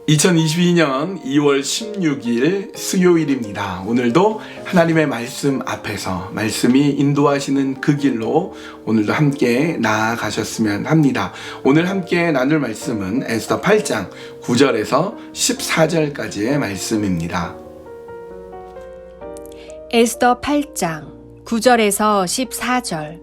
2022년 2월 16일 수요일입니다. 오늘도 하나님의 말씀 앞에서 말씀이 인도하시는 그 길로 오늘도 함께 나아가셨으면 합니다. 오늘 함께 나눌 말씀은 에스더 8장 9절에서 14절까지의 말씀입니다. 에스더 8장 9절에서 14절.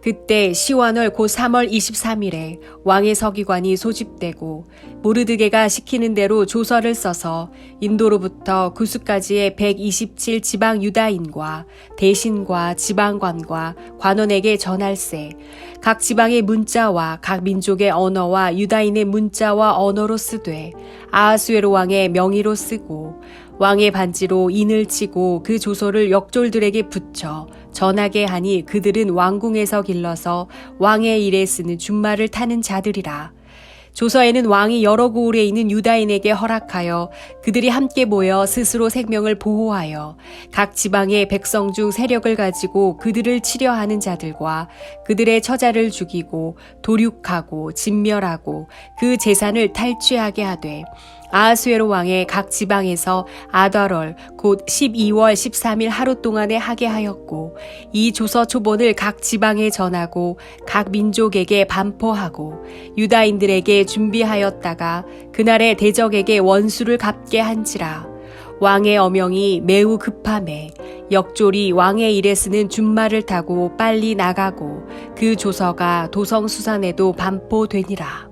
그때 시완월 곧 3월 23일에 왕의 서기관이 소집되고 모르드게가 시키는 대로 조서를 써서 인도로부터 구스까지의 127 지방 유다인과 대신과 지방관과 관원에게 전할세. 각 지방의 문자와 각 민족의 언어와 유다인의 문자와 언어로 쓰되 아하수에로 왕의 명의로 쓰고 왕의 반지로 인을 치고 그 조서를 역졸들에게 붙여 전하게 하니 그들은 왕궁에서 길러서 왕의 일에 쓰는 준말을 타는 자들이라. 조서에는 왕이 여러 고을에 있는 유다인에게 허락하여 그들이 함께 모여 스스로 생명을 보호하여 각 지방의 백성 중 세력을 가지고 그들을 치려하는 자들과 그들의 처자를 죽이고 도륙하고 진멸하고 그 재산을 탈취하게 하되 아하수에로 왕의 각 지방에서 아달월 곧 12월 13일 하루 동안에 하게 하였고 이 조서 초본을 각 지방에 전하고 각 민족에게 반포하고 유다인들에게 준비하였다가 그날에 대적에게 원수를 갚게 한지라. 왕의 어명이 매우 급함에 역졸이 왕의 일에 쓰는 준말을 타고 빨리 나가고 그 조서가 도성수산에도 반포되니라.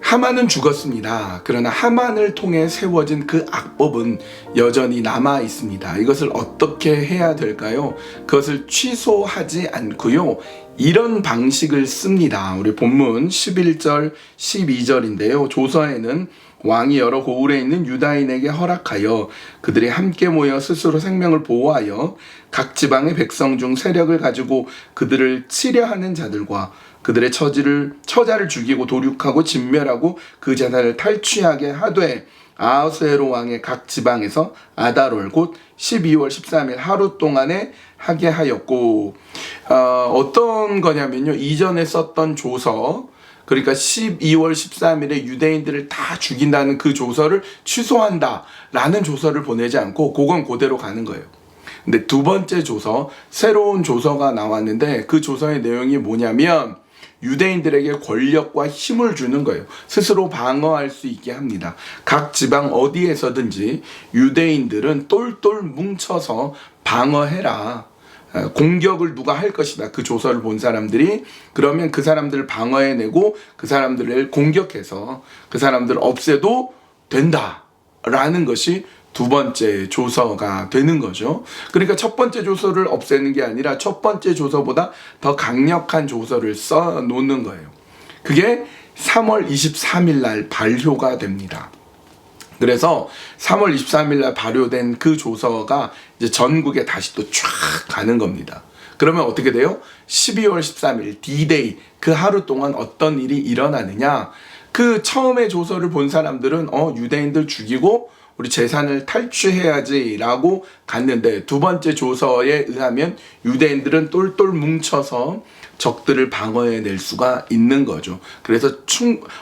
하만은 죽었습니다. 그러나 하만을 통해 세워진 그 악법은 여전히 남아 있습니다. 이것을 어떻게 해야 될까요? 그것을 취소하지 않고요. 이런 방식을 씁니다. 우리 본문 11절, 12절인데요. 조서에는 왕이 여러 고을에 있는 유다인에게 허락하여 그들이 함께 모여 스스로 생명을 보호하여 각 지방의 백성 중 세력을 가지고 그들을 치려하는 자들과 그들의 처자를 죽이고 도륙하고 진멸하고 그 재산을 탈취하게 하되 아하수에로 왕의 각 지방에서 아달월 곧 12월 13일 하루 동안에 하게 하였고 어떤 거냐면요. 이전에 썼던 조서 그러니까 12월 13일에 유대인들을 다 죽인다는 그 조서를 취소한다라는 조서를 보내지 않고 그건 그대로 가는 거예요. 근데 두 번째 조서, 새로운 조서가 나왔는데 그 조서의 내용이 뭐냐면 유대인들에게 권력과 힘을 주는 거예요. 스스로 방어할 수 있게 합니다. 각 지방 어디에서든지 유대인들은 똘똘 뭉쳐서 방어해라. 공격을 누가 할 것이다. 그 조서를 본 사람들이 그러면 그 사람들을 방어해내고 그 사람들을 공격해서 그 사람들을 없애도 된다라는 것이 두 번째 조서가 되는 거죠. 그러니까 첫 번째 조서를 없애는 게 아니라 첫 번째 조서보다 더 강력한 조서를 써 놓는 거예요. 그게 3월 23일 날 발효가 됩니다. 그래서 3월 23일 날 발효된 그 조서가 이제 전국에 다시 또 쫙 가는 겁니다. 그러면 어떻게 돼요? 12월 13일 D-Day 그 하루 동안 어떤 일이 일어나느냐? 그 처음에 조서를 본 사람들은 유대인들 죽이고 우리 재산을 탈취해야지 라고 갔는데 두 번째 조서에 의하면 유대인들은 똘똘 뭉쳐서 적들을 방어해낼 수가 있는 거죠. 그래서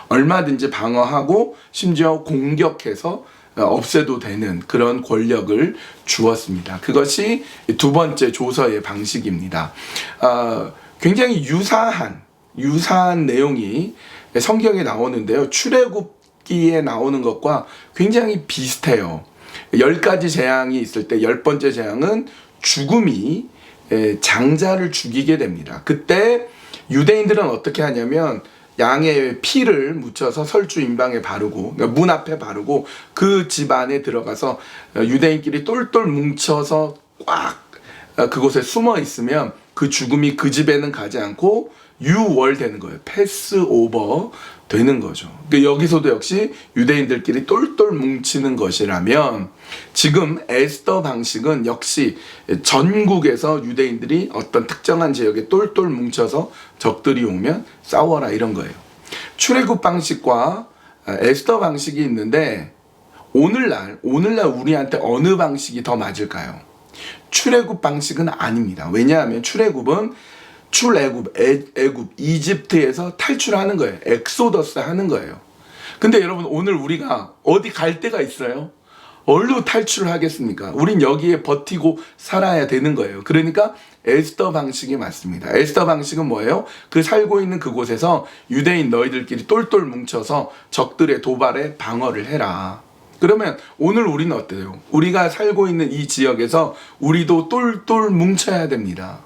얼마든지 방어하고 심지어 공격해서 없애도 되는 그런 권력을 주었습니다. 그것이 두 번째 조서의 방식입니다. 굉장히 유사한 내용이 성경에 나오는데요. 출애굽기에 나오는 것과 굉장히 비슷해요. 10가지 재앙이 있을 때 10번째 재앙은 죽음이 장자를 죽이게 됩니다. 그때 유대인들은 어떻게 하냐면 양의 피를 묻혀서 설주 임방에 바르고 그러니까 문 앞에 바르고 그 집 안에 들어가서 유대인끼리 똘똘 뭉쳐서 꽉 그곳에 숨어 있으면 그 죽음이 그 집에는 가지 않고 유월되는 거예요. 패스오버 되는 거죠. 그러니까 여기서도 역시 유대인들끼리 똘똘 뭉치는 것이라면 지금 에스더 방식은 역시 전국에서 유대인들이 어떤 특정한 지역에 똘똘 뭉쳐서 적들이 오면 싸워라 이런 거예요. 출애굽 방식과 에스더 방식이 있는데 오늘날 우리한테 어느 방식이 더 맞을까요? 출애굽 방식은 아닙니다. 왜냐하면 출애굽은 애굽, 이집트에서 탈출하는 거예요. 엑소더스 하는 거예요. 근데 여러분, 오늘 우리가 어디 갈 데가 있어요? 어디로 탈출을 하겠습니까? 우린 여기에 버티고 살아야 되는 거예요. 그러니까 에스더 방식이 맞습니다. 에스더 방식은 뭐예요? 그 살고 있는 그곳에서 유대인 너희들끼리 똘똘 뭉쳐서 적들의 도발에 방어를 해라. 그러면 오늘 우리는 어때요? 우리가 살고 있는 이 지역에서 우리도 똘똘 뭉쳐야 됩니다.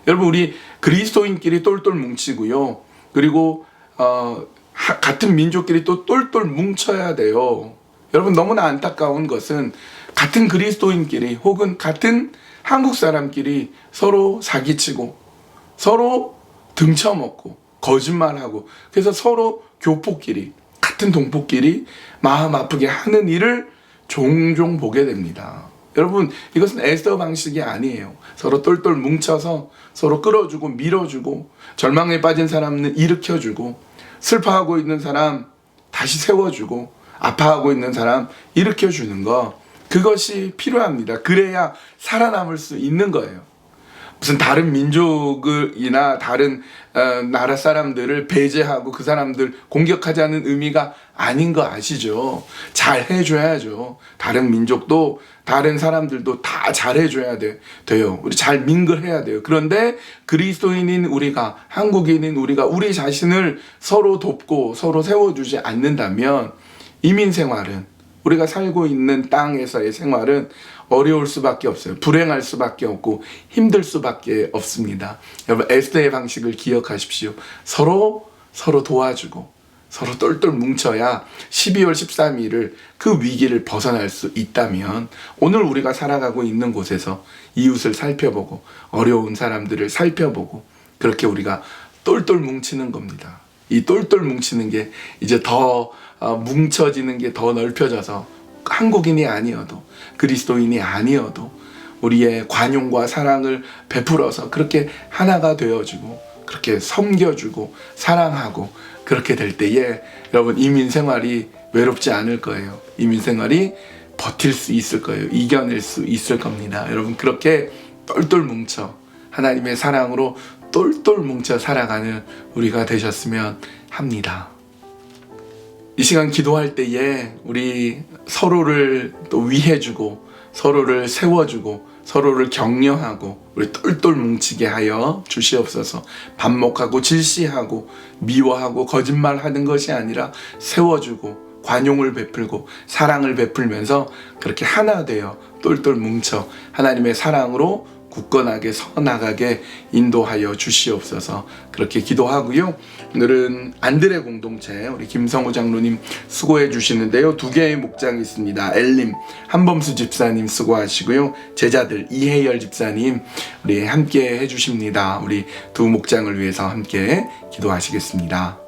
여러분, 우리 그리스도인끼리 똘똘 뭉치고요. 그리고 같은 민족끼리 또 똘똘 뭉쳐야 돼요. 여러분, 너무나 안타까운 것은 같은 그리스도인끼리 혹은 같은 한국 사람끼리 서로 사기치고 서로 등쳐먹고 거짓말하고, 그래서 서로 교포끼리, 같은 동포끼리 마음 아프게 하는 일을 종종 보게 됩니다. 여러분, 이것은 에스더 방식이 아니에요. 서로 똘똘 뭉쳐서 서로 끌어주고 밀어주고, 절망에 빠진 사람은 일으켜주고, 슬퍼하고 있는 사람 다시 세워주고, 아파하고 있는 사람 일으켜주는 거, 그것이 필요합니다. 그래야 살아남을 수 있는 거예요. 무슨 다른 민족이나 다른 나라 사람들을 배제하고 그 사람들 공격하자는 의미가 아닌 거 아시죠? 잘 해줘야죠. 다른 민족도 다른 사람들도 다 잘 해줘야 돼요. 우리 잘 민글해야 돼요. 그런데 그리스도인인 우리가, 한국인인 우리가 우리 자신을 서로 돕고 서로 세워주지 않는다면 이민 생활은, 우리가 살고 있는 땅에서의 생활은 어려울 수밖에 없어요. 불행할 수밖에 없고 힘들 수밖에 없습니다. 여러분, 에스더의 방식을 기억하십시오. 서로 도와주고 서로 똘똘 뭉쳐야 12월 13일을 그 위기를 벗어날 수 있다면, 오늘 우리가 살아가고 있는 곳에서 이웃을 살펴보고 어려운 사람들을 살펴보고 그렇게 우리가 똘똘 뭉치는 겁니다. 이 똘똘 뭉치는 게 이제 더 뭉쳐지는 게 더 넓혀져서 한국인이 아니어도 그리스도인이 아니어도 우리의 관용과 사랑을 베풀어서 그렇게 하나가 되어주고 그렇게 섬겨주고 사랑하고 그렇게 될 때에 여러분, 이민 생활이 외롭지 않을 거예요. 이민 생활이 버틸 수 있을 거예요. 이겨낼 수 있을 겁니다. 여러분, 그렇게 똘똘 뭉쳐 하나님의 사랑으로 똘똘 뭉쳐 살아가는 우리가 되셨으면 합니다. 이 시간 기도할 때에 우리 서로를 또 위해주고 서로를 세워주고 서로를 격려하고 우리 똘똘 뭉치게 하여 주시옵소서. 반목하고 질시하고 미워하고 거짓말하는 것이 아니라 세워주고 관용을 베풀고 사랑을 베풀면서 그렇게 하나 되어 똘똘 뭉쳐 하나님의 사랑으로 굳건하게 서나가게 인도하여 주시옵소서. 그렇게 기도하고요. 오늘은 안드레 공동체 우리 김성호 장로님 수고해 주시는데요. 2개의 목장이 있습니다. 엘림 한범수 집사님 수고하시고요. 제자들 이혜열 집사님 우리 함께 해주십니다. 우리 두 목장을 위해서 함께 기도하시겠습니다.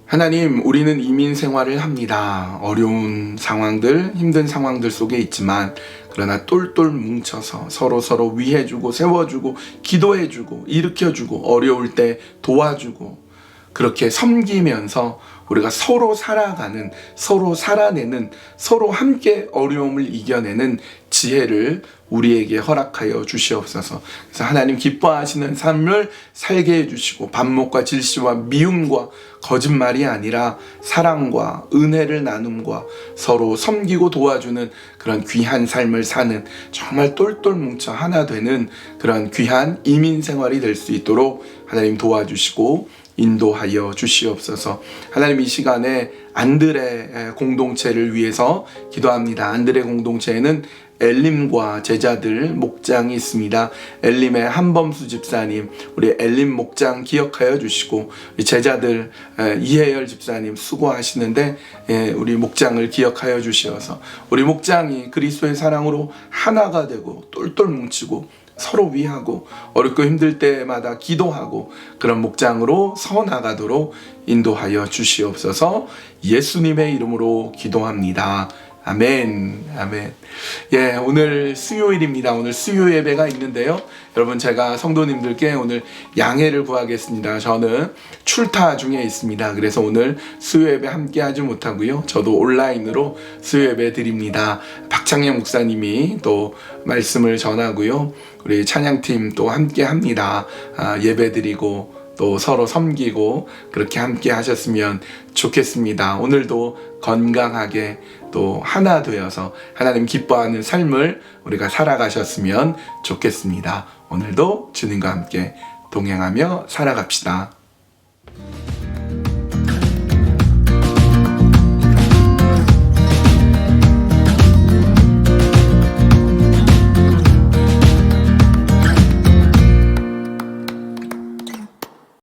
하나님, 우리는 이민 생활을 합니다. 어려운 상황들, 힘든 상황들 속에 있지만 그러나 똘똘 뭉쳐서 서로 위해주고 세워주고 기도해주고 일으켜주고 어려울 때 도와주고 그렇게 섬기면서 우리가 서로 살아가는, 서로 살아내는, 서로 함께 어려움을 이겨내는 지혜를 우리에게 허락하여 주시옵소서. 그래서 하나님 기뻐하시는 삶을 살게 해주시고 반목과 질시와 미움과 거짓말이 아니라 사랑과 은혜를 나눔과 서로 섬기고 도와주는 그런 귀한 삶을 사는, 정말 똘똘 뭉쳐 하나 되는 그런 귀한 이민 생활이 될 수 있도록 하나님 도와주시고 인도하여 주시옵소서. 하나님, 이 시간에 안드레 공동체를 위해서 기도합니다. 안드레 공동체에는 엘림과 제자들 목장이 있습니다. 엘림의 한범수 집사님, 우리 엘림 목장 기억하여 주시고, 우리 제자들 이혜열 집사님 수고하시는데 우리 목장을 기억하여 주시어서 우리 목장이 그리스도의 사랑으로 하나가 되고 똘똘 뭉치고 서로 위하고 어렵고 힘들 때마다 기도하고 그런 목장으로 서 나가도록 인도하여 주시옵소서. 예수님의 이름으로 기도합니다. 아멘. 아멘. 예, 오늘 수요일입니다. 오늘 수요 예배가 있는데요. 여러분, 제가 성도님들께 오늘 양해를 구하겠습니다. 저는 출타 중에 있습니다. 그래서 오늘 수요 예배 함께 하지 못하고요. 저도 온라인으로 수요 예배 드립니다. 박창영 목사님이 또 말씀을 전하고요. 우리 찬양팀 또 함께 합니다. 예배 드리고 또 서로 섬기고 그렇게 함께 하셨으면 좋겠습니다. 오늘도 건강하게 또 하나 되어서 하나님 기뻐하는 삶을 우리가 살아가셨으면 좋겠습니다. 오늘도 주님과 함께 동행하며 살아갑시다.